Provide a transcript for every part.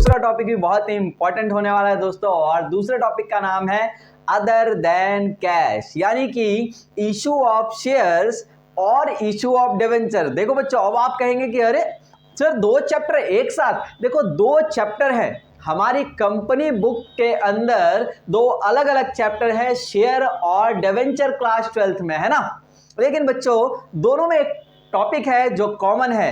दूसरा टॉपिक भी बहुत ही इंपॉर्टेंट होने वाला है दोस्तों, और दूसरे टॉपिक का नाम है अदर देन कैश, यानी कि इशू ऑफ शेयर्स और इशू ऑफ डिवेंचर। देखो बच्चों, अब आप कहेंगे कि अरे सर दो चैप्टर एक साथ, देखो दो चैप्टर है हमारी कंपनी बुक के अंदर, दो अलग अलग चैप्टर है शेयर और डिवेंचर क्लास 12th में, है ना। लेकिन बच्चों दोनों में एक टॉपिक है जो कॉमन है,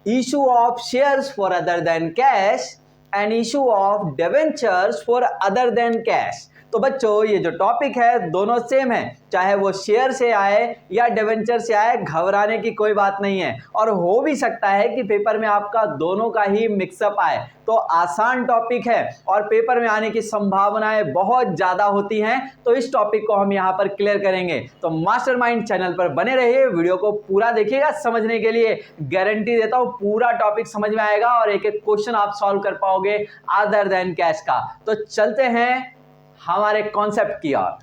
issue of shares for other than cash and issue of debentures for other than cash. तो बच्चों ये जो टॉपिक है दोनों सेम है, चाहे वो शेयर से आए या डिवेंचर से आए, घबराने की कोई बात नहीं है। और हो भी सकता है कि पेपर में आपका दोनों का ही मिक्सअप आए, तो आसान टॉपिक है और पेपर में आने की संभावनाएं बहुत ज्यादा होती हैं। तो इस टॉपिक को हम यहां पर क्लियर करेंगे, तो मास्टरमाइंड चैनल पर बने रहिए, वीडियो को पूरा देखिएगा। समझने के लिए गारंटी देता हूं पूरा टॉपिक समझ में आएगा और एक एक क्वेश्चन आप सॉल्व कर पाओगे अदर देन कैश का। तो चलते हैं हमारे कॉन्सेप्ट की ओर।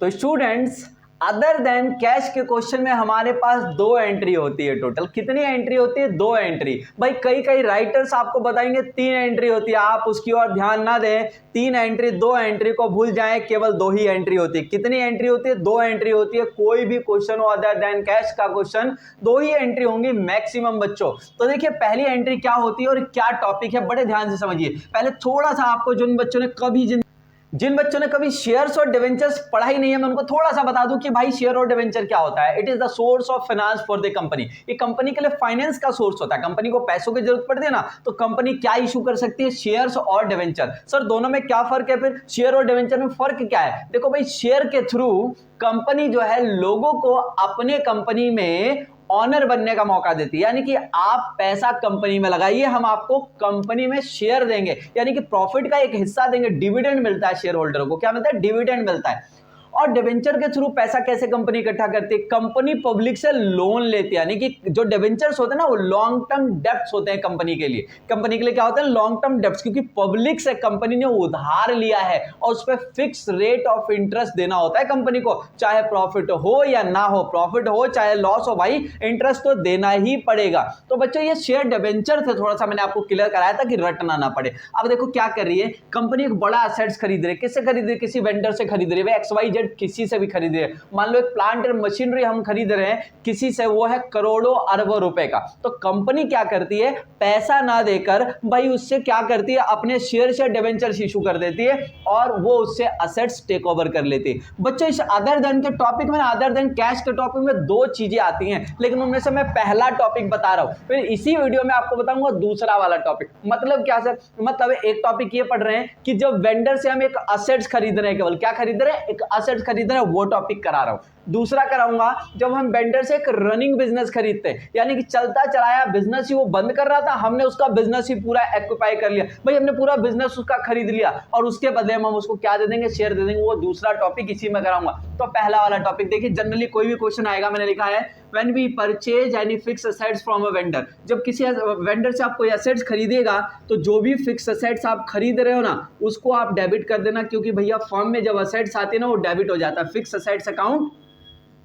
तो स्टूडेंट्स, अदर देन कैश के क्वेश्चन में हमारे पास दो एंट्री होती है। टोटल कितनी एंट्री होती है? दो एंट्री। भाई कई राइटर्स आपको बताएंगे तीन एंट्री होती है, आप उसकी ओर ध्यान ना दें। तीन एंट्री, दो एंट्री को भूल जाएं, केवल दो ही एंट्री होती है। कितनी एंट्री होती है? दो एंट्री होती है। कोई भी क्वेश्चन हो अदर देन कैश का क्वेश्चन, दो ही एंट्री होंगी मैक्सिमम बच्चों। तो देखिए पहली एंट्री क्या होती है और क्या टॉपिक है, बड़े ध्यान से समझिए। पहले थोड़ा सा आपको जिन बच्चों ने कभी शेयर्स और डिवेंचर्स पढ़ा ही नहीं है, मैं उनको थोड़ा सा बता दूं कि भाई शेयर और डिवेंचर क्या होता है। It is the source of finance for the company. ये कंपनी के लिए फाइनेंस का सोर्स होता है। कंपनी को पैसों की जरूरत पड़ती है ना, तो कंपनी क्या इशू कर सकती है? शेयर्स और डिवेंचर। सर दोनों में क्या फर्क है? फिर शेयर और डिवेंचर में फर्क क्या है? देखो भाई, शेयर के थ्रू कंपनी जो है लोगों को अपने कंपनी में ऑनर बनने का मौका देती है, यानी कि आप पैसा कंपनी में लगाइए, हम आपको कंपनी में शेयर देंगे, यानी कि प्रॉफिट का एक हिस्सा देंगे। डिविडेंड मिलता है शेयर होल्डर को। क्या मिलता है? डिविडेंड मिलता है। और डिवेंचर के थ्रू पैसा कैसे कंपनी इकट्ठा करती है? कंपनी पब्लिक से लोन लेती है, यानी कि जो डिवेंचर्स होते हैं ना वो लॉन्ग टर्म डेब्ट्स होते हैं कंपनी के लिए। कंपनी के लिए क्या होते हैं? लॉन्ग टर्म डेब्ट्स, क्योंकि पब्लिक से कंपनी ने उधार लिया है और उस पर फिक्स रेट ऑफ इंटरेस्ट देना होता है कंपनी को, चाहे प्रॉफिट हो या ना हो, प्रॉफिट हो चाहे लॉस हो, भाई इंटरेस्ट तो देना ही पड़ेगा। तो बच्चों ये शेयर डिवेंचर थे, थोड़ा सा मैंने आपको क्लियर कराया था कि रटना ना पड़े। अब देखो क्या कर रही है कंपनी, एक बड़ा एसेट्स खरीद रही है। किससे खरीद रही है? किसी वेंडर से खरीद रही है, XYZ किसी से भी खरीद रहे हैं। मान लो एक प्लांट और मशीनरी हम खरीद रहे हैं किसी से, वो है करोड़ों अरबों रुपए का। तो कंपनी क्या करती है? पैसा ना देकर भाई उससे क्या करती है? अपने शेयर से डिवेंचर्स इशू कर देती है और वो उससे असेट्स टेक ओवर कर लेती है। बच्चों इस अदर देन के टॉपिक में, अदर देन कैश के टॉपिक में दो चीजें आती हैं, लेकिन उनमें से मैं पहला टॉपिक बता रहा हूं, फिर इसी वीडियो में आपको बताऊंगा दूसरा वाला टॉपिक। मतलब क्या सर? मतलब एक टॉपिक ये पढ़ रहे हैं कि जब वेंडर से हम एक असेट्स खरीद रहे हैं, केवल क्या खरीद रहे हैं? एक असेट्स खरीद रहे हैं, वो टॉपिक करा रहा हूं। दूसरा कराऊंगा जब हम वेंडर से एक रनिंग बिजनेस खरीदते हैं, यानी कि चलता चलाया बिजनेस ही वो बंद कर रहा था, हमने उसका बिजनेस ही पूरा एक्यूपाई कर लिया, भाई हमने पूरा बिजनेस उसका खरीद लिया और उसके बदले में हम उसको क्या दे देंगे? शेयर दे देंगे। वो दूसरा टॉपिक इसी में कराऊंगा। तो पहला वाला टॉपिक देखिए, जनरली कोई भी क्वेश्चन आएगा, मैंने लिखा है when we purchase any fixed assets from a vendor। जब किसी वेंडर से आप कोई एसेट्स खरीदेगा तो जो भी फिक्स एसेट्स आप खरीद रहे हो ना उसको आप डेबिट कर देना, क्योंकि भैया फर्म में जब एसेट्स आते हैं ना वो डेबिट हो जाता है। Fix assets account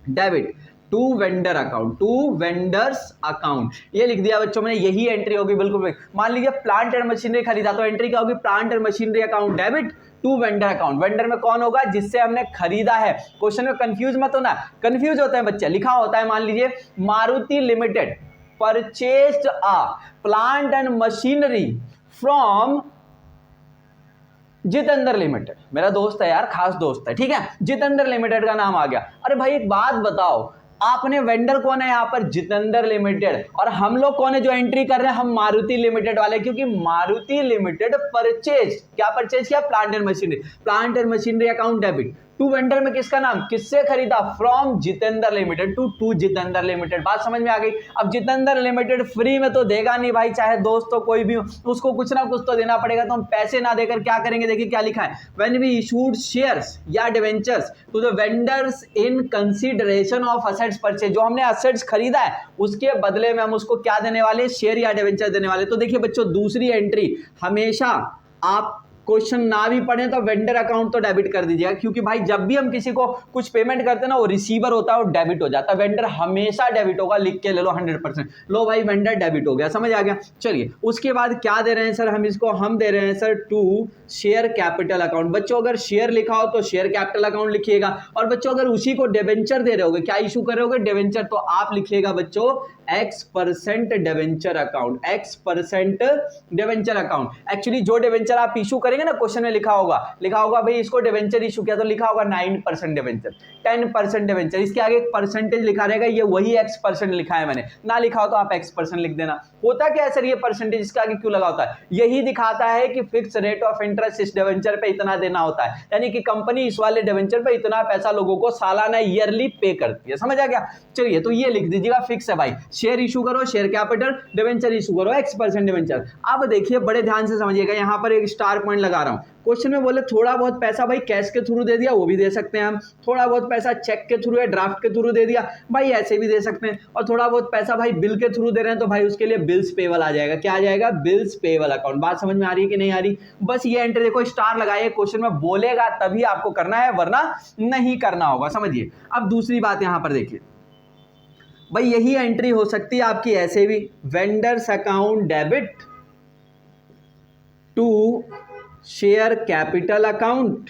debit to vendor account, to vendors account, ये लिख दिया बच्चों मैंने। यही एंट्री होगी बिल्कुल। मान लीजिए प्लांट एंड मशीनरी खरीदा, तो एंट्री क्या होगी? Plant and machinery account debit to vendor account. Vendor में कौन होगा? जिससे हमने खरीदा है। क्वेश्चन में कंफ्यूज मत होना, कंफ्यूज होता है बच्चे। लिखा होता है मान लीजिए Maruti limited purchased a plant and machinery from Jitendra limited. मेरा दोस्त है यार, खास दोस्त है, ठीक है। जितेंद्र लिमिटेड का नाम आ गया। अरे भाई एक बात बताओ, आपने वेंडर कौन है यहाँ पर? जितेंद्र लिमिटेड। और हम लोग कौन है जो एंट्री कर रहे हैं? हम मारुति लिमिटेड वाले, क्योंकि मारुति लिमिटेड परचेज, क्या परचेज किया? Plant and machinery. Plant and machinery account debit to vendor में किसका नाम? किससे खरीदा? From Jitendra limited to Jitendra limited. बात समझ में आ गई। अब जितेंद्र लिमिटेड फ्री में तो देगा नहीं भाई, चाहे दोस्त तो कोई भी हो, उसको कुछ ना कुछ तो देना पड़ेगा। तो हम पैसे ना देकर क्या करेंगे? देखिए क्या लिखा है, व्हेन वी इशूड शेयर्स या debentures to the vendors in consideration of assets purchase. जो हमने असेट्स खरीदा है उसके बदले में हम उसको क्या देने वाले? शेयर या डिवेंचर देने वाले। तो देखिए बच्चों दूसरी एंट्री हमेशा आप क्वेश्चन ना भी पढ़े तो वेंडर अकाउंट तो डेबिट कर दीजिएगा, क्योंकि भाई जब भी हम किसी को कुछ पेमेंट करते हैं ना, वो रिसीवर होता है वो डेबिट हो जाता है, वेंडर हमेशा डेबिट होगा, लिख के ले लो 100%। लो भाई वेंडर डेबिट हो गया, समझ आ गया। चलिए उसके बाद क्या दे रहे हैं सर हम इसको, हम दे रहे हैं sir to share capital account. बच्चों अगर शेयर लिखा हो तो शेयर कैपिटल अकाउंट लिखिएगा, और बच्चों अगर उसी को डिवेंचर दे रहे होगे, क्या इशू कर रहे होगे, डिवेंचर, तो आप लिखिएगा बच्चों X% debenture account, X% debenture account. Actually जो डिवेंचर आप इशू करेंगे ना, क्वेश्चन में लिखा होगा भाई इसको डिवेंचर इशू किया, तो लिखा होगा 9% डिवेंचर, 10% डिवेंचर, इसके आगे एक परसेंटेज लिखा रहेगा, ये वही X% लिखा है मैंने, ना लिखा हो तो आप X% लिख देना। होता क्या है सर ये परसेंटेज इसके आगे क्यों लगा होता है, यही दिखाता है कि फिक्स रेट ऑफ इंटरेस्ट इस डिवेंचर पे इतना देना होता है, यानी कि कंपनी इस वाले डिवेंचर पे इतना पैसा लोगों को सालाना ईयरली पे करती है, समझ आ गया। चलिए तो ये लिख दीजिएगा, फिक्स है भाई, शेयर इशू करो शेयर कैपिटल, डिवेंचर इशू करो X% डिवेंचर। अब देखिए बड़े ध्यान से समझिएगा, यहां पर एक स्टार पॉइंट लगा रहा हूं। क्वेश्चन में बोले थोड़ा बहुत पैसा भाई कैश के थ्रू दे दिया, वो भी दे सकते हैं हम, थोड़ा बहुत पैसा चेक के थ्रू या ड्राफ्ट के थ्रू दे दिया भाई, ऐसे भी दे सकते हैं, और थोड़ा बहुत पैसा भाई बिल के थ्रू दे रहे हैं तो भाई उसके लिए बिल्स पेबल आ जाएगा, क्या आ जाएगा, बिल्स पेबल अकाउंट। बात समझ में आ रही है कि नहीं आ रही, बस ये एंट्री देखो स्टार लगाइए, क्वेश्चन में बोलेगा तभी आपको करना है, वरना नहीं करना होगा, समझिए। अब दूसरी बात यहां पर देखिए भाई, यही एंट्री हो सकती है आपकी ऐसे भी, vendors account debit to share capital account,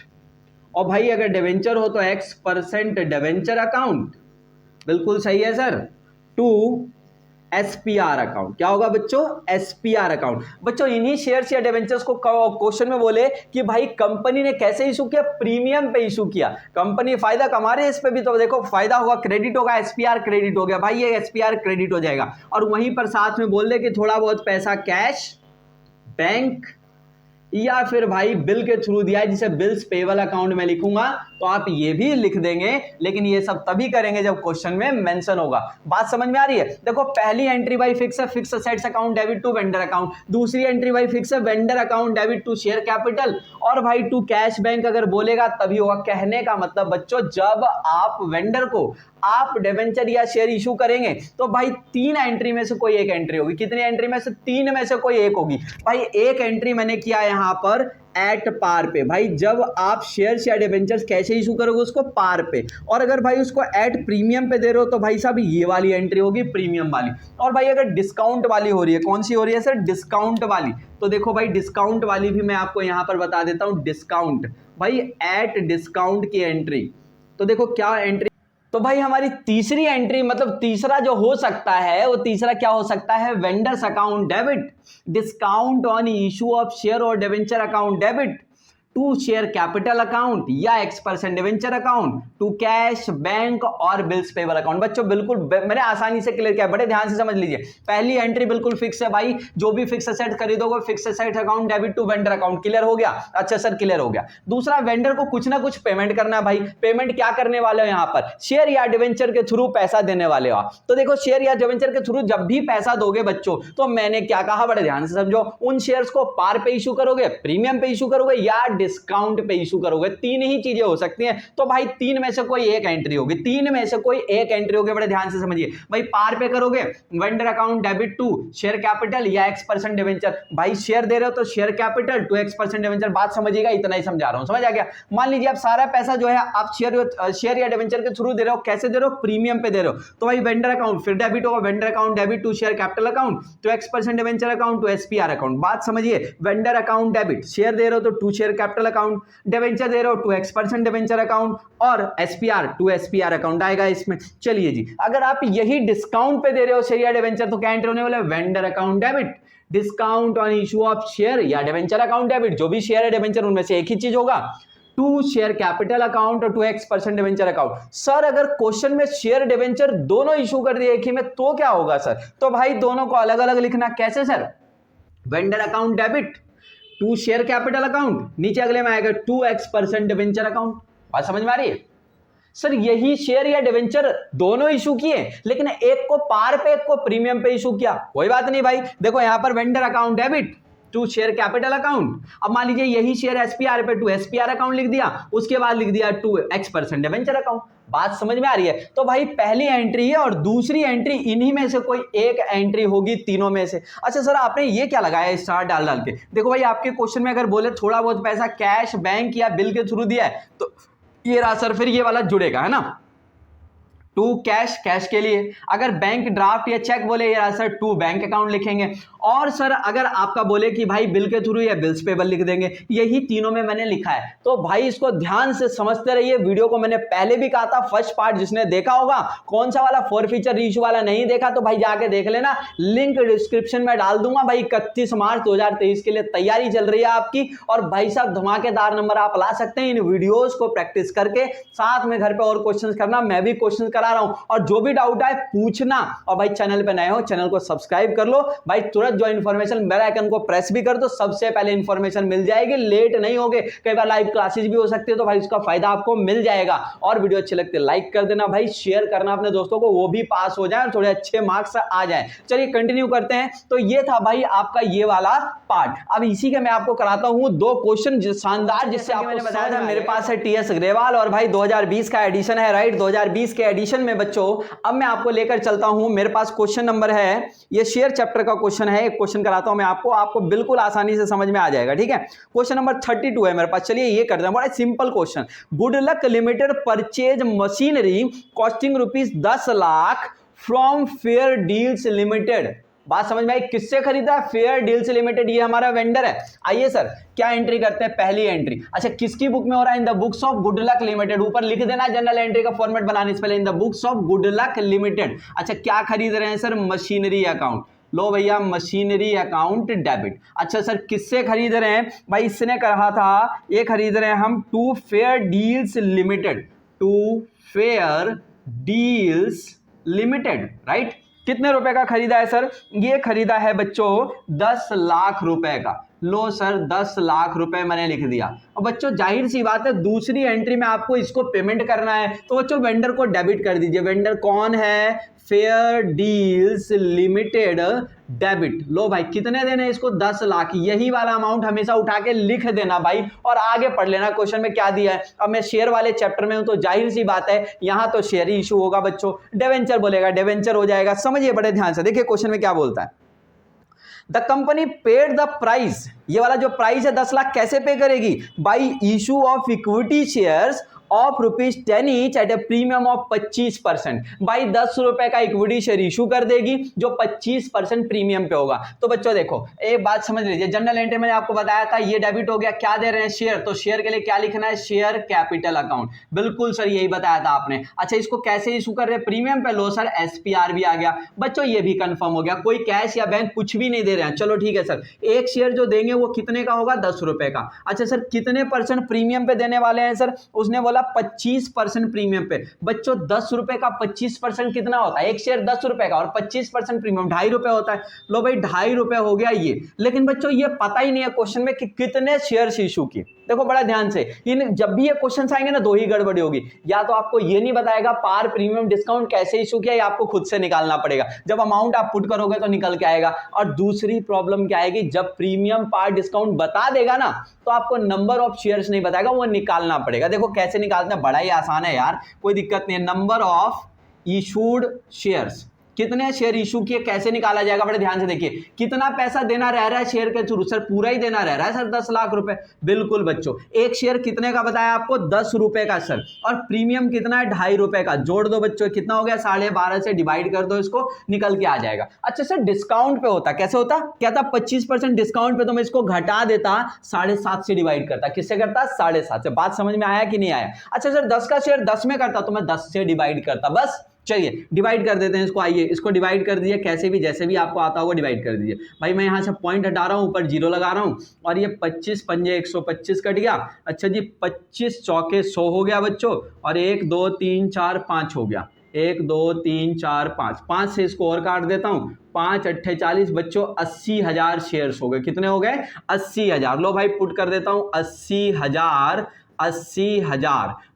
और भाई अगर डिवेंचर हो तो X% डिवेंचर अकाउंट, बिल्कुल सही है सर, टू SPR अकाउंट। क्या होगा बच्चों, SPR अकाउंट। बच्चों इन्हीं शेयर्स या डिवेंचर्स को क्वेश्चन में बोले कि भाई कंपनी ने कैसे इशू किया, प्रीमियम पे इशू किया, कंपनी फायदा कमा रही है इस पे भी, तो देखो फायदा होगा, क्रेडिट होगा, SPR क्रेडिट हो गया भाई, ये SPR क्रेडिट हो जाएगा। और वहीं पर साथ में बोल दे कि थोड़ा बहुत पैसा कैश, बैंक या फिर भाई बिल के थ्रू दिया है, जिसे बिल्स पेबल अकाउंट में लिखूंगा, तो आप ये भी लिख देंगे, लेकिन ये सब तभी करेंगे जब क्वेश्चन में मेंशन होगा। बात समझ में आ रही है। देखो पहली एंट्री भाई फिक्स है, fix assets account debit to vendor account, दूसरी एंट्री भाई फिक्स है, vendor account debit to share capital, और भाई टू कैश बैंक अगर बोलेगा तभी होगा। कहने का मतलब बच्चों जब आप वेंडर को आप डिवेंचर या शेयर इशू करेंगे तो भाई तीन एंट्री में से कोई एक एंट्री होगी, कितनी एंट्री में से, तीन में से कोई एक होगी। भाई एक एंट्री मैंने किया यहां पर एट पार पे, भाई जब आप शेयर्स या डिवेंचर्स कैसे इशू करोगे उसको पार पे, और अगर भाई उसको एट प्रीमियम पे दे रहे हो तो भाई साहब ये वाली एंट्री होगी प्रीमियम वाली। और भाई अगर डिस्काउंट वाली हो रही है, कौन सी हो रही है सर, डिस्काउंट वाली, तो देखो भाई डिस्काउंट वाली भी मैं आपको यहां पर बता देता हूं, डिस्काउंट भाई एट डिस्काउंट की एंट्री, तो देखो क्या एंट्री, तो भाई हमारी तीसरी एंट्री मतलब तीसरा जो हो सकता है वो तीसरा क्या हो सकता है, vendors account debit, discount on issue of share और debenture account debit to share capital account या X% debenture account to cash bank और बिल्स पेबल अकाउंट। बच्चों बिल्कुल मैंने आसानी से क्लियर किया, बड़े ध्यान से समझ लीजिए। पहली एंट्री बिल्कुल फिक्स है भाई, जो भी फिक्स असेट खरीदोगे fix asset account debit to vendor account, clear हो गया, अच्छा सर क्लियर हो गया। दूसरा वेंडर को कुछ ना कुछ पेमेंट करना है भाई, पेमेंट क्या करने वाले हो यहाँ पर, शेयर या डिवेंचर के थ्रू पैसा देने वाले हो। तो देखो शेयर या डिवेंचर के थ्रू जब भी पैसा दोगे बच्चों, तो मैंने क्या कहा बड़े ध्यान से समझो, उन शेयर्स को पार पे इशू करोगे, प्रीमियम पे इशू करोगे या डिस्काउंट पे इशू करोगे, तीन ही चीजें हो सकती हैं। तो भाई तीन में से कोई एक एंट्री होगी, तीन में से कोई एक एंट्री होगी, बड़े ध्यान से समझिए। भाई पार पे करोगे vendor account debit to share capital या X% डिवेंचर, भाई शेयर दे रहे हो तो share capital to X% debenture, बात समझिएगा, इतना ही समझा रहा हूं, समझ आ गया। मान लीजिए आप सारा पैसा जो है आप शेयर या डिवेंचर के थ्रू दे रहे हो, कैसे दे रहे हो, प्रीमियम पे दे रहे हो, तो भाई वेंडर अकाउंट फिर डेबिट होगा, vendor account debit to share capital account to X% debenture account to SPR account. बात समझिए, वेंडर अकाउंट डेबिट, शेयर दे रहे हो तो to share capital account, debenture दे रहे हो टू X% डिवेंचर अकाउंट, और SPR टू SPR अकाउंट आएगा इसमें। चलिए जी, अगर आप यही डिस्काउंट पे दे रहे हो शेयर या डिवेंचर, तो क्या एंट्री होने वाला है, vendor account debit, discount on issue of share या डिवेंचर अकाउंट डेबिट, जो भी शेयर है डिवेंचर उनमें से एक ही चीज होगा, टू शेयर कैपिटल अकाउंट और to X% debenture account. Sir अगर क्वेश्चन में शेयर डिवेंचर दोनों इशू कर दिए एक ही में तो क्या होगा सर, तो भाई दोनों को अलग अलग लिखना, कैसे sir, vendor account debit to share capital account, नीचे अगले में आएगा टू X% डिवेंचर अकाउंट। बात समझ में आ रही है सर, यही शेयर या डिवेंचर दोनों इशू किए, लेकिन एक को पार पे एक को प्रीमियम पे इशू किया, कोई बात नहीं भाई। देखो यहां पर vendor account debit to share capital account. अब मान लीजिए यही शेयर एसपीआर पे टू एसपीआर अकाउंट लिख दिया, उसके बाद लिख दिया टू X% डिवेंचर अकाउंट। बात समझ में आ रही है? तो भाई पहली एंट्री है और दूसरी एंट्री इन्हीं में से कोई एक एंट्री होगी तीनों में से। अच्छा सर आपने ये क्या लगाया स्टार डाल डाल के? देखो भाई आपके क्वेश्चन में अगर बोले थोड़ा बहुत पैसा कैश, बैंक या बिल के थ्रू दिया है तो ये रहा सर, फिर ये वाला जुड़ेगा, है ना, टू कैश, कैश के लिए। अगर बैंक ड्राफ्ट या चेक बोले ये रहा सर, टू बैंक अकाउंट लिखेंगे। और सर अगर आपका बोले कि भाई बिल के थ्रू या बिल्स पेबल लिख देंगे। यही तीनों में मैंने लिखा है। तो भाई इसको ध्यान से समझते रहिए। वीडियो को मैंने पहले भी कहा था, फर्स्ट पार्ट जिसने देखा होगा, कौन सा वाला फोर फीचर रीइश्यू वाला नहीं देखा तो भाई जाके देख लेना, लिंक डिस्क्रिप्शन में डाल दूंगा। भाई 31 मार्च 2023 के लिए तैयारी चल रही है आपकी। और भाई साहब धमाकेदार नंबर आप ला सकते हैं इन वीडियोस को प्रैक्टिस करके। साथ में घर पे और क्वेश्चंस करना, मैं भी क्वेश्चन करा रहा हूं, और जो भी डाउट आए पूछना। और भाई चैनल पे नए हो, चैनल को सब्सक्राइब कर लो भाई, तुरंत जो इन्फॉर्मेशन बेल आइकन को प्रेस भी कर दो, सबसे पहले इन्फॉर्मेशन मिल जाएगी, लेट नहीं होगे। कई बार लाइव क्लासेस भी हो सकती है, तो भाई उसका फायदा आपको मिल जाएगा। और वीडियो अच्छी लगती है लाइक कर देना भाई, शेयर करना अपने दोस्तों को, वो भी पास हो जाए और थोड़े अच्छे मार्क्स आ जाए। चलिए कंटिन्यू करते हैं। तो ये था भाई आपका ये वाला पार्ट। अब इसी के मैं आपको कराता हूं दो क्वेश्चन शानदार, जिससे आपको मैंने बताया था मेरे पास है टीएस अग्रवाल और भाई 2020 का एडिशन है, राइट। 2020 के एडिशन में बच्चों अब मैं आपको लेकर चलता हूं, मेरे पास क्वेश्चन नंबर है, ये शेयर चैप्टर का क्वेश्चन है, एक क्वेश्चन कराता हूं मैं आपको बिल्कुल आसानी से समझ में आ जाएगा, ठीक है। क्वेश्चन नंबर 32 है मेरे पास। चलिए ये करते हैं, बड़ा simple question. Good luck limited purchase machinery costing ₹10 lakh from fair deals limited. बात समझ में आई? किससे खरीदा है? फेयर डील्स लिमिटेड, ये हमारा वेंडर है। आइए सर क्या एंट्री करते हैं, पहली एंट्री। अच्छा किसकी बुक में हो रहा है? In the books of good luck limited. ऊपर लिख देना जनरल एंट्री का फॉर्मेट बनाने से पहले, in the books of good luck limited. अच्छा क्या खरीद रहे हैं सर? Machinery account. लो भैया मशीनरी अकाउंट डेबिट। अच्छा सर किससे खरीद रहे हैं? भाई इसने कहा था ये खरीद रहे हैं हम to Fair deals Limited, to Fair deals Limited, right. कितने रुपए का खरीदा है सर? ये खरीदा है बच्चों 10 लाख रुपए का। लो सर 10 लाख रुपए मैंने लिख दिया। और बच्चों जाहिर सी बात है दूसरी एंट्री में आपको इसको पेमेंट करना है, तो बच्चों वेंडर को डेबिट कर दीजिए। वेंडर कौन है? Fair deals limited debit. लो भाई कितने देने इसको? 10 लाख। यही वाला अमाउंट हमेशा उठा के लिख देना भाई, और आगे पढ़ लेना क्वेश्चन में क्या दिया है। अब मैं शेयर वाले चैप्टर में हूं तो जाहिर सी बात है यहां तो शेयर ही इशू होगा बच्चों। डिवेंचर बोलेगा डिवेंचर हो जाएगा। समझिए बड़े ध्यान से, देखिए क्वेश्चन में क्या बोलता है। The company paid the price, ये वाला जो प्राइस है 10 लाख कैसे पे करेगी? By issue of equity shares of ₹10 each eight A premium of 25%। भाई 10 रुपए का इक्विटी शेयर इशू कर देगी जो 25% प्रीमियम पे होगा। तो बच्चों देखो एक बात समझ लीजिए, जनरल एंट्री मैंने आपको बताया था ये डेबिट हो गया। क्या दे रहे हैं? शेयर। तो शेयर के लिए क्या लिखना है? Share capital account. बिल्कुल सर यही बताया था आपने। अच्छा इसको कैसे इशू कर रहे हैं? प्रीमियम पे। लो सर एसपीआर भी आ गया बच्चों, ये भी कंफर्म हो गया। कोई कैश या बैंक कुछ भी नहीं दे रहे हैं। चलो ठीक है सर, एक शेयर जो देंगे वो कितने का होगा? 10 रुपए का। अच्छा सर कितने % प्रीमियम पे देने वाले हैं सर? उसने बोला 25% प्रीमियम पे। बच्चों 10 रुपए का 25% कितना होता है? एक शेयर 10 रुपए का और 25% प्रीमियम 2.5 रुपए होता है। लो भाई 2.5 रुपए हो गया ये। लेकिन बच्चों ये पता ही नहीं है क्वेश्चन में कि कितने शेयर्स इशू किए। देखो बड़ा ध्यान से, इन जब भी ये क्वेश्चन आएंगे ना दो ही गड़बड़ी होगी। या तो आपको ये नहीं बताएगा पार प्रीमियम डिस्काउंट कैसे इशू किया, या आपको खुद से निकालना पड़ेगा। जब अमाउंट आप पुट करोगे तो निकल के आएगा। और दूसरी प्रॉब्लम क्या आएगी? जब प्रीमियम पार डिस्काउंट बता देगा ना तो आपको नंबर ऑफ शेयर्स नहीं बताएगा, वो निकालना पड़ेगा। देखो कैसे निकालते हैं, बड़ा ही आसान है यार, कोई दिक्कत नहीं है। नंबर ऑफ इशूड शेयर्स, कितने शेयर इशू किए कैसे निकाला जाएगा? बड़े ध्यान से देखिए, कितना पैसा देना रह रहा है शेयर के थ्रू? सर पूरा ही देना रह रहा है सर 10 लाख रुपए। बिल्कुल बच्चों, एक शेयर कितने का बताया आपको? 10 रुपए का सर। और प्रीमियम कितना है? 2.5 रुपए का। जोड़ दो बच्चों, कितना हो गया? 12.5 से डिवाइड कर दो इसको, निकल के आ जाएगा। अच्छा सर डिस्काउंट पे होता कैसे होता? क्या था 25% डिस्काउंट पे, तो मैं इसको घटा देता, 7.5 से डिवाइड करता। किससे करता? 7.5 से। बात समझ में आया कि नहीं आया? अच्छा सर 10 का शेयर 10 में करता तो मैं 10 से डिवाइड करता, बस। चलिए डिवाइड कर देते हैं इसको। आइए इसको डिवाइड कर दीजिए, कैसे भी जैसे भी आपको आता होगा डिवाइड कर दीजिए। भाई मैं यहाँ से पॉइंट हटा रहा हूँ, ऊपर 0 लगा रहा हूँ, और ये 25 पंजे 125 कट गया। अच्छा जी 25 चौके 100 हो गया बच्चों, और 1 2 3 4 5 हो गया। 1 2 3 4 5, 5 से इसको और काट देता हूँ, 5 8 40 बच्चों 80,000 शेयर्स हो गए। कितने हो गए? 80,000। लो भाई पुट कर देता हूँ 80,000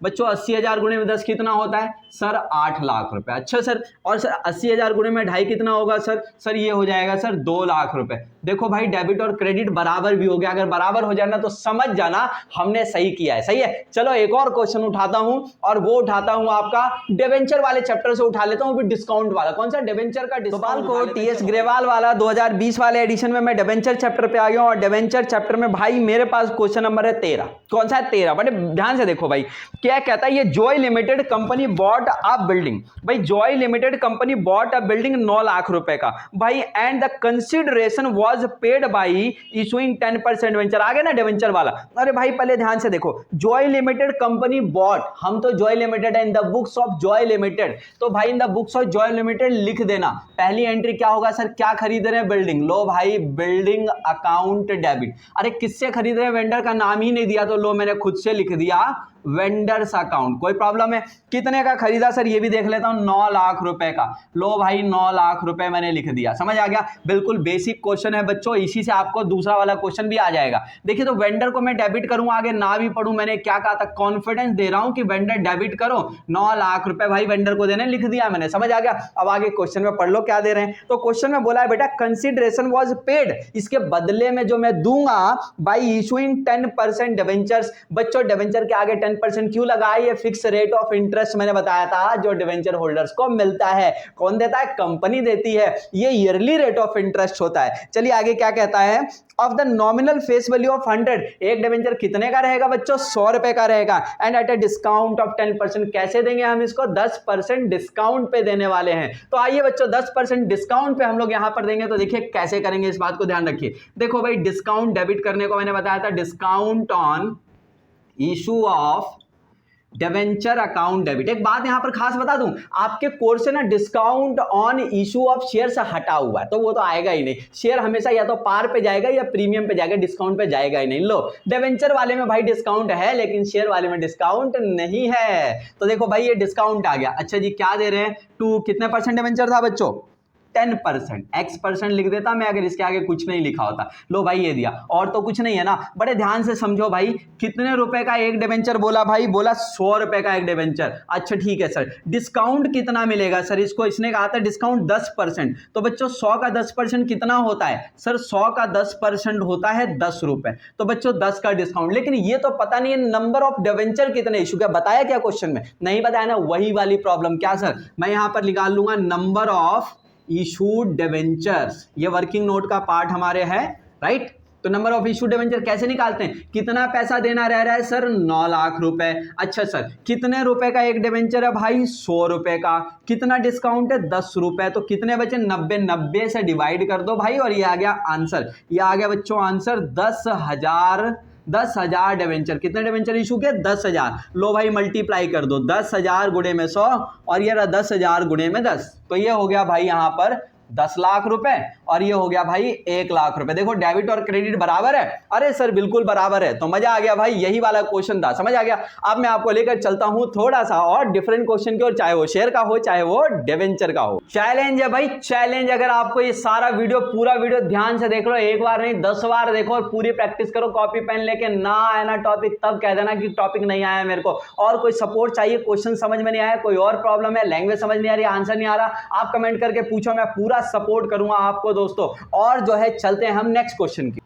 बच्चों 80,000 गुणे में 10 कितना होता है सर? 8 लाख रुपए। अच्छा सर, और सर 80,000 गुणे में 2.5 कितना होगा सर? सर ये हो जाएगा सर 2 लाख रुपए। देखो भाई डेबिट और क्रेडिट बराबर भी हो गया, अगर बराबर हो जाए ना तो समझ जाना हमने सही किया है। सही है, चलो एक और क्वेश्चन उठाता हूं और वो उठाता हूं आपका डिवेंचर वाले चैप्टर से उठा लेता हूं, डिस्काउंट वाला। कौन सा? डिवेंचर का डिस्काउंट को टीएस ग्रेवाल वाला 2020 वाले एडिशन में मैं डिवेंचर चैप्टर पे आ गया हूं और डिवेंचर चैप्टर में भाई मेरे पास क्वेश्चन नंबर है 13। कौन सा है? 13। बड़े ध्यान से देखो भाई क्या कहता है ये। Joy limited company bought a building, भाई Joy limited company bought a building 9 lakh रुपए का भाई, and the consideration was paid by issuing 10% venture. आ गया ना डिवेंचर वाला। अरे भाई पहले ध्यान से देखो, जॉय लिमिटेड कंपनी बॉट, हम तो जॉय लिमिटेड है, in the books of Joy limited, तो भाई in the books of Joy limited लिख देना। पहली एंट्री क्या होगा सर? क्या खरीद रहे हैं? बिल्डिंग। लो भाई बिल्डिंग अकाउंट डेबिट। अरे किससे खरीद रहे हैं? वेंडर का नाम ही नहीं दिया तो लो मैंने खुद से लिख दिया वेंडर्स अकाउंट। कोई प्रॉब्लम है? कितने का खरीदा सर? ये भी देख लेता हूं, 9 लाख रुपए का। लो भाई 9 लाख रुपए मैंने लिख दिया। समझ आ गया? बिल्कुल बेसिक क्वेश्चन है बच्चों, इसी से आपको दूसरा वाला क्वेश्चन भी आ जाएगा। देखिए तो वेंडर को मैं डेबिट करूं, आगे ना भी पढ़ूं, मैंने क्या कहा था? कॉन्फिडेंस दे रहा हूं कि वेंडर डेबिट करो, 9 लाख रुपए भाई वेंडर को देने, लिख दिया मैंने। समझ आ गया? अब आगे क्वेश्चन में पढ़ लो क्या दे रहे हैं। तो क्वेश्चन में बोला है बेटा कंसिडरेशन वाज पेड, इसके बदले में जो मैं दूंगा बाय इशूइंग 10% डिवेंचर्स। बच्चों डिवेंचर के आगे 10% क्यों लगा? ये फिक्स रेट ऑफ इंटरेस्ट मैंने बताया था जो डिवेंचर होल्डर्स को मिलता है। कौन देता है? कंपनी देती है। ये ईयरली रेट ऑफ इंटरेस्ट होता है। चलिए आगे क्या कहता है? Of the nominal face value of 100, एक डिवेंचर कितने का रहेगा बच्चों? 100 रुपए का रहेगा, and at a discount of 10%। कैसे देंगे हम इसको? 10% डिस्काउंट पे देने वाले हैं। तो आइए बच्चों 10% डिस्काउंट पे हम लोग यहां पर देंगे, तो देखिए कैसे करेंगे, इस बात को ध्यान रखिए। देखो भाई डिस्काउंट डेबिट करने को मैंने बताया था, discount on issue of debenture account debit. एक बात यहां पर खास बता दूं, आपके कोर्स से ना discount on issue of share से हटा हुआ है, तो वो तो आएगा ही नहीं। शेयर हमेशा या तो पार पे जाएगा या प्रीमियम पे जाएगा, डिस्काउंट पे जाएगा ही नहीं। लो डिवेंचर वाले में भाई डिस्काउंट है, लेकिन शेयर वाले में डिस्काउंट नहीं है। तो देखो भाई ये डिस्काउंट आ गया। अच्छा जी क्या दे रहे हैं? टू कितने परसेंट डिवेंचर था बच्चों? 10%। x% लिख देता मैं अगर इसके आगे कुछ नहीं लिखा होता। लो भाई ये दिया, और तो कुछ नहीं है ना। बड़े ध्यान से समझो भाई, कितने रुपए का एक डिवेंचर बोला भाई? बोला 100 रुपए का एक डिवेंचर। अच्छा ठीक है सर, डिस्काउंट कितना मिलेगा सर इसको? इसने कहा था डिस्काउंट 10%, तो बच्चों 100 का 10% कितना होता है सर? 100 का 10% होता है 10 रुपए, तो बच्चों 10 का डिस्काउंट। लेकिन ये तो पता नहीं है नंबर ऑफ डिवेंचर कितने इशू किया, बताया क्या क्वेश्चन में? नहीं बताया ना, वही वाली प्रॉब्लम। क्या सर? मैं यहां पर निकाल लूंगा नंबर ऑफ इशूड डिवेंचर्स, ये वर्किंग नोट का पार्ट हमारे है, राइट? तो नंबर ऑफ इशूड डिवेंचर कैसे निकालते हैं? कितना पैसा देना रह रहा है सर? 9 लाख रुपए। अच्छा सर कितने रुपए का एक डिवेंचर है भाई? 100 रुपए का। कितना डिस्काउंट है? 10 रुपए। तो कितने बचे? 90। 90 से डिवाइड कर दो भाई और ये आ गया आंसर। ये आ गया बच्चों आंसर 10,000 डिवेंचर। कितने डिवेंचर इशू के? 10,000। लो भाई मल्टीप्लाई कर दो, 10,000 गुणे में 100 और ये रहा 10,000 गुणे में 10, तो ये हो गया भाई यहां पर 10 लाख रुपए और ये हो गया भाई 1 लाख रुपए। देखो डेबिट और क्रेडिट बराबर है। अरे सर बिल्कुल बराबर है। तो मजा आ गया भाई, यही वाला क्वेश्चन था। समझ आ गया? अब मैं आपको लेकर चलता हूं थोड़ा सा और डिफरेंट क्वेश्चन की ओर, चाहे वो शेयर का हो चाहे वो डिवेंचर का हो। चैलेंज है भाई, चैलेंज। अगर आपको ये सारा वीडियो, पूरा वीडियो ध्यान से देख लो, एक बार नहीं 10 बार देखो और पूरी प्रैक्टिस करो। कॉपी पेन लेके ना आया ना टॉपिक, तब कह देना कि टॉपिक नहीं आया मेरे को। और कोई सपोर्ट चाहिए, क्वेश्चन समझ में नहीं आया, कोई और प्रॉब्लम है, लैंग्वेज समझ नहीं आ रही, आंसर नहीं आ रहा, आप कमेंट करके पूछो, मैं पूरा सपोर्ट करूंगा आपको दोस्तों। और जो है चलते हैं हम नेक्स्ट क्वेश्चन की।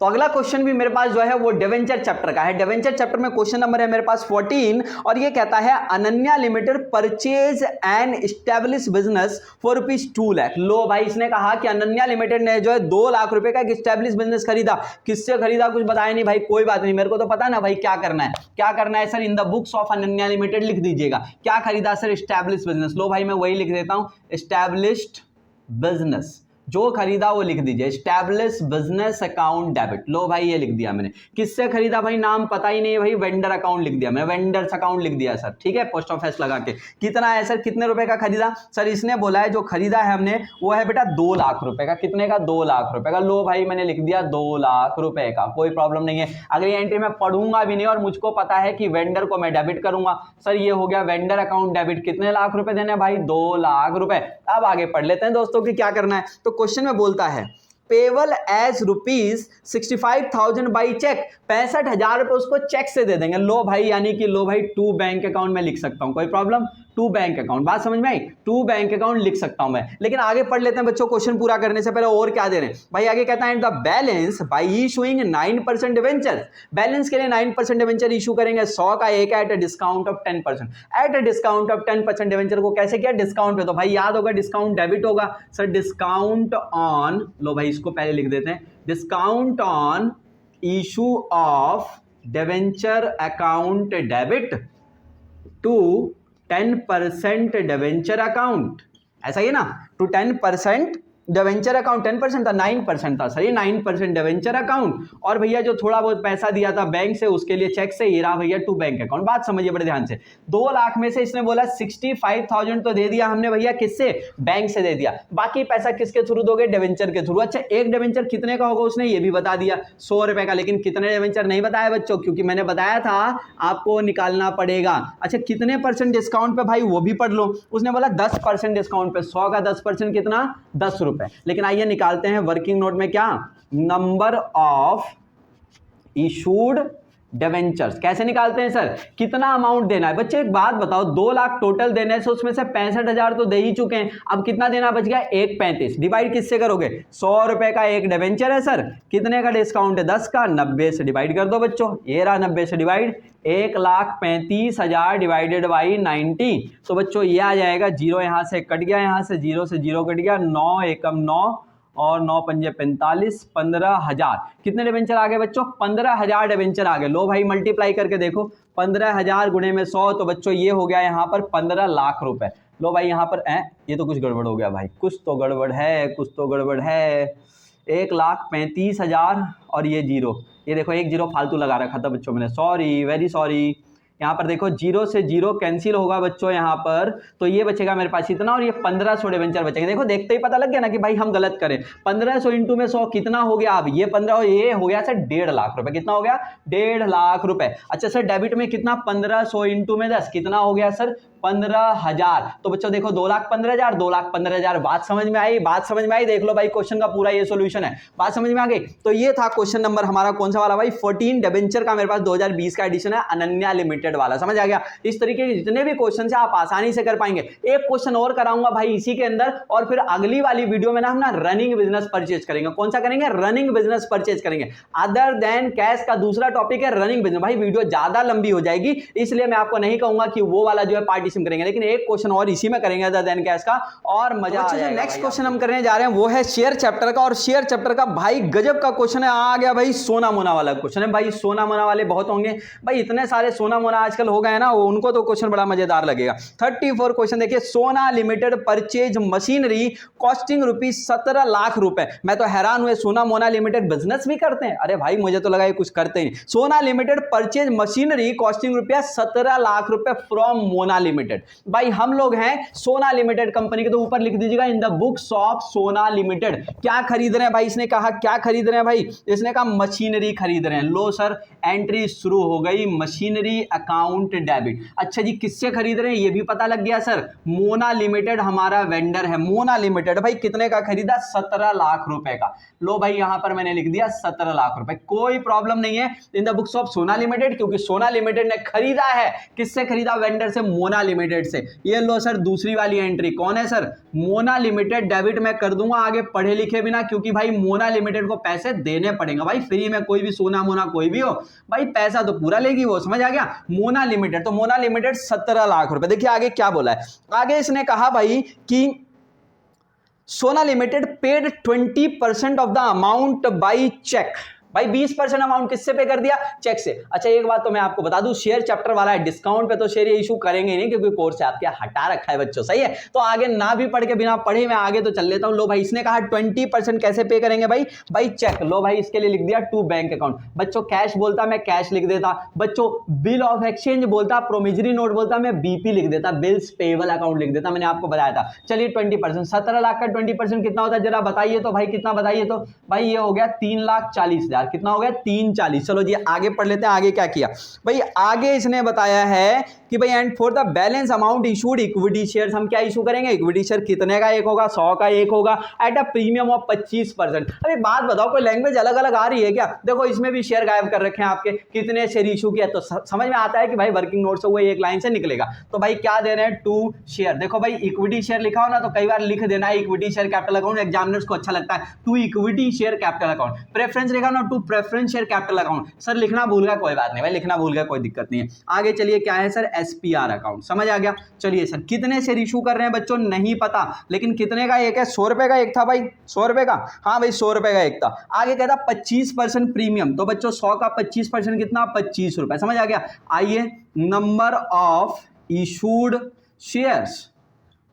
तो अगला क्वेश्चन भी मेरे पास जो है वो डिवेंचर चैप्टर का है। डिवेंचर चैप्टर में क्वेश्चन नंबर है मेरे पास 14 और ये कहता है Ananya limited purchase and establish business for ₹2 lakh. लो भाई इसने कहा कि अनन्या लिमिटेड ने जो है 2 लाख रुपए का एक एस्टैब्लिश बिजनेस खरीदा। किससे खरीदा कुछ बताया नहीं भाई, कोई बात नहीं, मेरे को तो पता ना भाई क्या करना है। क्या करना है sir? In the books of Ananya limited लिख दीजिएगा। क्या खरीदा सर? Establish business. लो भाई मैं वही लिख देता हूं, एस्टैब्लिश्ड बिजनेस। जो खरीदा वो लिख दीजिए, एस्टैब्लिश बिजनेस अकाउंट डेबिट। लो भाई ये लिख दिया मैंने। किससे खरीदा भाई? नाम पता ही नहीं है भाई, वेंडर अकाउंट लिख दिया मैंने, वेंडर्स अकाउंट लिख दिया सर। ठीक है, पोस्ट ऑफिस लगा के। कितना है सर? कितने रुपए का खरीदा सर? इसने बोला है जो खरीदा है हमने वो है बेटा 2 लाख रुपए का। कितने का? 2 लाख रुपए का। लो भाई मैंने लिख दिया 2 लाख रुपए का, कोई प्रॉब्लम नहीं है। अगर ये एंट्री मैं पढ़ूंगा भी नहीं और मुझको पता है कि वेंडर को मैं डेबिट करूंगा, सर ये हो गया वेंडर अकाउंट डेबिट। कितने लाख रुपए देने भाई? 2 लाख रुपए। अब आगे पढ़ लेते हैं दोस्तों कि क्या करना है। तो क्वेश्चन में बोलता है पेबल एज ₹65,000 बाई चेक, 65,000 रुपए उसको चेक से दे देंगे। लो भाई, यानी कि लो भाई टू बैंक अकाउंट में लिख सकता हूं, कोई प्रॉब्लम? टू बैंक अकाउंट, बात समझ में आई? टू बैंक अकाउंट लिख सकता हूं मैं। लेकिन आगे पढ़ लेते हैं बच्चों, क्वेश्चन पूरा करने से पहले और क्या दे रहे हैं भाई। आगे कहता है the balance by issuing 9% debenture, balance के लिए 9% डिवेंचर इशू करेंगे 100 का एक at discount of 10%। At discount of 10% debenture को कैसे किया? डिस्काउंट पे। तो भाई याद होगा डिस्काउंट डेबिट होगा सर, डिस्काउंट ऑन, लो भाई इसको पहले लिख देते हैं, discount on issue of debenture account debit to 10% debenture account, ऐसा ही है ना, टू 10% डिवेंचर अकाउंट। 10% था, 9% था सर, ये 9% डिवेंचर अकाउंट। और भैया जो थोड़ा बहुत पैसा दिया था बैंक से उसके लिए चेक से, ये रहा भैया टू बैंक अकाउंट। बात समझिए बड़े ध्यान से, 2 लाख में से इसने बोला 65,000 तो दे दिया हमने भैया, किससे? बैंक से दे दिया। बाकी पैसा किसके थ्रू दोगे? डिवेंचर के थ्रू। अच्छा, एक डिवेंचर कितने का होगा उसने ये भी बता दिया, 100 रुपए का। लेकिन कितने डिवेंचर नहीं बताया बच्चों, क्योंकि मैंने बताया था आपको निकालना पड़ेगा। अच्छा, कितने % डिस्काउंट पे भाई वो भी पढ़ लो। उसने बोला 10% डिस्काउंट पे, 100 का 10% कितना? 10 रुपए। लेकिन आइए निकालते हैं वर्किंग नोट में क्या, नंबर ऑफ इशूड डिवेंचर्स। कैसे निकालते हैं सर? कितना अमाउंट देना है बच्चे? एक बात बताओ, 2 लाख टोटल देने से उसमें से 65,000 तो दे ही चुके हैं, अब कितना देना बच गया? 135। डिवाइड किससे करोगे? 100 रुपए का एक डिवेंचर है सर, कितने का डिस्काउंट है? 10 का, 90 से डिवाइड कर दो बच्चों, ये रहा 90 से डिवाइड, 1,35,000 डिवाइडेड बाई 90। तो बच्चों ये आ जाएगा, जीरो यहां से कट गया, यहां से जीरो कट गया, 9 एकम 9 और 9 पंजे 45, 15,000। कितने डिवेंचर आ गए बच्चों? 15,000 डिवेंचर आ गए। लो भाई मल्टीप्लाई करके देखो, 15,000 गुणे में 100, तो बच्चों ये हो गया यहाँ पर 15 लाख रुपए। लो भाई यहाँ पर ये तो कुछ गड़बड़ हो गया भाई, कुछ तो गड़बड़ है, कुछ तो गड़बड़ है। 1,35,000 और ये जीरो, ये देखो एक जीरो फालतू लगा रखा था बच्चों मैंने, सॉरी, वेरी सॉरी। यहाँ पर देखो जीरो से जीरो कैंसिल होगा बच्चों यहाँ पर, तो ये बचेगा मेरे पास इतना, और ये 1500 डिवेंचर बचेगा। देखो देखते ही पता लग गया ना कि भाई हम गलत करें। 1500 इंटू में 100 कितना हो गया? अब ये 15 ये हो गया सर 1.5 लाख रुपए। कितना हो गया? 1.5 लाख रुपए। अच्छा सर डेबिट में कितना? 1500 इंटू में 10 कितना हो गया सर? 15,000। तो बच्चों देखो 2,15,000, 2,15,000। बात समझ में आई? बात समझ में आई? देख लो भाई क्वेश्चन का पूरा ये सॉल्यूशन है, बात समझ में आ गई? तो ये था क्वेश्चन नंबर हमारा कौन सा वाला भाई? 14 डिवेंचर का मेरे पास 2020 का एडिशन है, अनन्या लिमिटेड वाला। समझ आ गया? इस तरीके के जितने भी क्वेश्चन है आप आसानी से कर पाएंगे। एक क्वेश्चन और कराऊंगा भाई इसी के अंदर, और फिर अगली वाली वीडियो में ना हम ना रनिंग बिजनेस परचेज करेंगे। कौन सा करेंगे? रनिंग बिजनेस परचेज करेंगे। अदर देन कैश का दूसरा टॉपिक है रनिंग बिजनेस। भाई वीडियो ज्यादा लंबी हो जाएगी, इसलिए मैं आपको नहीं कहूंगा कि वो वाला जो है पार्टीसिपेट करेंगे, लेकिन एक क्वेश्चन और इसी में करेंगे अदर देन कैश का, और मजा आ जाएगा। नेक्स्ट क्वेश्चन हम करने जा रहे हैं वो है शेयर चैप्टर का, और शेयर चैप्टर का भाई गजब का क्वेश्चन है, आ गया भाई सोना मोना वाला क्वेश्चन है। भाई सोना मोना वाले बहुत होंगे भाई, इतने सारे सोना मोना आजकल हो गए ना, उनको तो क्वेश्चन बड़ा मजेदार लगेगा। 34 क्वेश्चन देखिए, सोना limited purchase machinery costing ₹17 lakh रुपए। मैं तो हैरान हुए, सोना मोना लिमिटेड बिजनेस भी करते हैं? अरे भाई मुझे तो लगा ये कुछ करते ही नहीं। सोना limited purchase machinery costing ₹17 lakh रुपए फ्रॉम मोना लिमिटेड। भाई हम लोग हैं सोना लिमिटेड कंपनी के, तो ऊपर लिख दीजिएगा इन द बुक्स ऑफ सोना लिमिटेड। क्या खरीद रहे हैं भाई? इसने कहा क्या खरीद रहे हैं भाई? इसने कहा मशीनरी खरीद रहे हैं। लो सर एंट्री शुरू हो गई, मशीनरी अकाउंट डेबिट। अच्छा जी किससे खरीद रहे हैं ये भी पता लग गया सर, मोना लिमिटेड हमारा वेंडर है। मोना लिमिटेड भाई कितने का खरीदा? 17 लाख रुपए का। लो भाई यहां पर मैंने लिख दिया 17 लाख रुपए, कोई प्रॉब्लम नहीं है, इन द बुक्स ऑफ सोना लिमिटेड, क्योंकि सोना लिमिटेड ने खरीदा है। किससे खरीदा? वेंडर से, मोना लिमिटेड से। ये लो सर दूसरी वाली एंट्री कौन है सर? मोना लिमिटेड डेबिट मैं कर दूंगा आगे पढ़े लिखे बिना, क्योंकि भाई मोना लिमिटेड को पैसे देने पड़ेंगे भाई, फ्री में कोई भी सोना मोना कोई भी हो भाई पैसा तो पूरा लेगी वो, समझ आ गया? मोना लिमिटेड, तो मोना लिमिटेड 17 लाख रुपए। देखिए आगे क्या बोला है, आगे इसने कहा भाई कि Sona limited paid 20% of the amount by cheque. भाई 20% अमाउंट किससे पे कर दिया? चेक से। अच्छा एक बात तो मैं आपको बता दूं, शेयर चैप्टर वाला है, डिस्काउंट पे तो शेयर ये इशू करेंगे नहीं, क्योंकि कोर्स से आपके हटा रखा है बच्चों, सही है? तो आगे ना भी पढ़ के बिना पढ़े मैं आगे तो चल लेता हूं। लो भाई इसने कहा 20% कैसे पे करेंगे भाई? भाई चेक। लो भाई इसके लिए लिख दिया टू बैंक अकाउंट। बच्चों कैश बोलता मैं कैश लिख देता, बच्चों बिल ऑफ एक्सचेंज बोलता, प्रोमिजरी नोट बोलता मैं बीपी लिख देता, बिल्स पेबल अकाउंट लिख देता, मैंने आपको बताया था। चलिए 20%, 17 लाख का 20% कितना होता है जरा बताइए तो भाई, कितना बताइए तो? भाई ये हो गया 3,40,000। हजार, कितना हो गया 340। चलो जी आगे पढ़ लेते हैं, आगे क्या किया भाई, आगे इसने बताया है कि भाई and for the balance amount issued equity shares, हम क्या इशू करेंगे, इक्विटी शेयर कितने का एक होगा, 100 का एक होगा एट अ प्रीमियम ऑफ 25%। अरे बात बताओ, कोई लैंग्वेज अलग अलग आ रही है क्या? देखो इसमें भी शेयर गायब कर रखे हैं आपके, कितने शेयर इशू किया, तो समझ में आता है कि भाई वर्किंग नोट से वो एक लाइन से निकलेगा। तो भाई क्या दे रहे हैं, 2 शेयर। देखो भाई इक्विटी शेयर लिखा हो ना तो कई बार लिख देना है equity share capital account, examiners को अच्छा लगता है 2 equity share capital account. Preference लिखा ना 2 preference share capital account. Sir लिखना भूल गया कोई बात नहीं भाई, लिखना भूल गया कोई दिक्कत नहीं है। आगे चलिए क्या है सर, एसपीआर अकाउंट, समझ आ गया। चलिए सर कितने शेयर इशू कर रहे हैं बच्चों, नहीं पता, लेकिन कितने का एक है, 100 रुपए का एक था भाई, 100 रुपए का, हाँ भाई 100 रुपए का एक था। आगे कहता 25% प्रीमियम, तो बच्चों 100 का 25% कितना, 25 रुपए, समझ आ गया। आइए number of issued shares,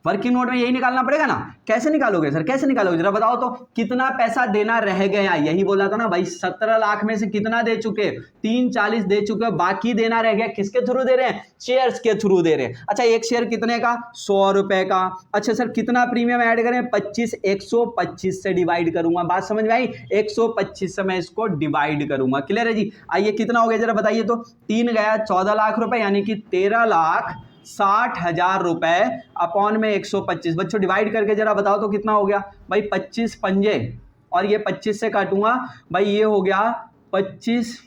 working note में यही निकालना पड़ेगा ना, कैसे निकालोगे सर, कैसे निकालोगे जरा बताओ तो, कितना पैसा देना रह गया, यही बोला था ना भाई, 17 लाख में से कितना दे चुके, 340 दे चुके, बाकी देना रह गया, किसके थ्रू दे रहे हैं, शेयर्स के थ्रू दे रहे हैं। अच्छा एक शेयर कितने का, 100 रुपए का। अच्छा सर कितना प्रीमियम ऐड करें, 25, 125 से डिवाइड करूंगा, बात समझ में आई, 125 से मैं इसको डिवाइड करूंगा, क्लियर है जी। आइए कितना हो गया जरा बताइए तो, 3 गया 14 लाख रुपए, यानी कि 13,60,000 रुपए अपॉन में 125। बच्चों डिवाइड करके जरा बताओ तो कितना हो गया भाई, 25 पंजे, और ये 25 से काटूंगा भाई, ये हो गया 25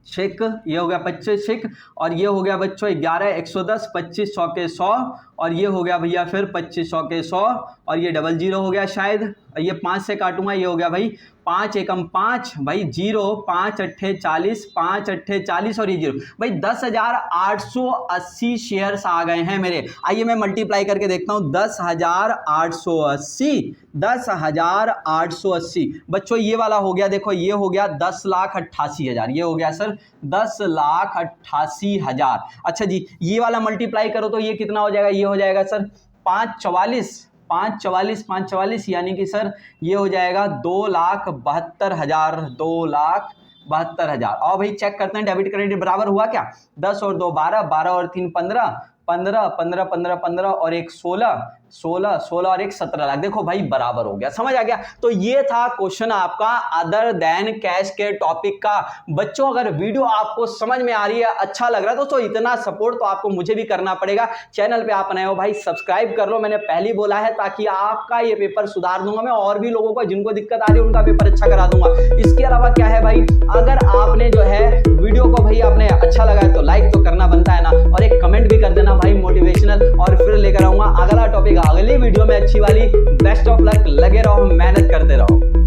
छेक, ये हो गया 25 छेक, और ये हो गया बच्चों 11, 110, 25 100 के 100, और ये हो गया भैया फिर 25 100 के 100, और ये डबल जीरो हो गया शायद, ये 5 से काटूंगा, ये हो गया भाई 5 एकम 5 भाई 0, 5 अट्ठे 40, 5 अट्ठे 40, और ये 0 भाई 10,880 शेयर्स आ गए हैं मेरे। आइए मैं मल्टीप्लाई करके देखता हूं, 10,880, 10,880 बच्चों ये वाला हो गया, देखो ये हो गया 10,88,000, ये हो गया सर 10,88,000। अच्छा जी ये वाला मल्टीप्लाई करो तो ये कितना हो जाएगा, ये हो जाएगा सर 544 यानी कि सर ये हो जाएगा 2,72,000, 2,72,000। और भाई चेक करते हैं डेबिट क्रेडिट बराबर हुआ क्या, 10 और 2 12, 12 और 3 15, 15 15 15 15 और 1 16, 16 16 और 1 17 लाख। देखो भाई बराबर हो गया, समझ आ गया। तो ये था क्वेश्चन आपका अदर देन कैश के टॉपिक का। बच्चों अगर वीडियो आपको समझ में आ रही है, अच्छा लग रहा है दोस्तों, इतना सपोर्ट तो आपको मुझे भी करना पड़ेगा। चैनल पे आप नए हो भाई सब्सक्राइब कर लो, मैंने पहले बोला है, ताकि आपका ये पेपर सुधार दूंगा मैं, और भी लोगों को जिनको दिक्कत आ रही है उनका पेपर अच्छा करा दूंगा। इसके अलावा क्या है भाई, अगर आपने जो है वीडियो को भाई आपने अच्छा लगा है तो लाइक तो करना बनता है ना, और एक कमेंट भी कर देना भाई मोटिवेशनल, और फिर लेकर आऊंगा अगला टॉपिक अगली वीडियो में अच्छी वाली। बेस्ट ऑफ लक, लगे रहो, मेहनत करते रहो।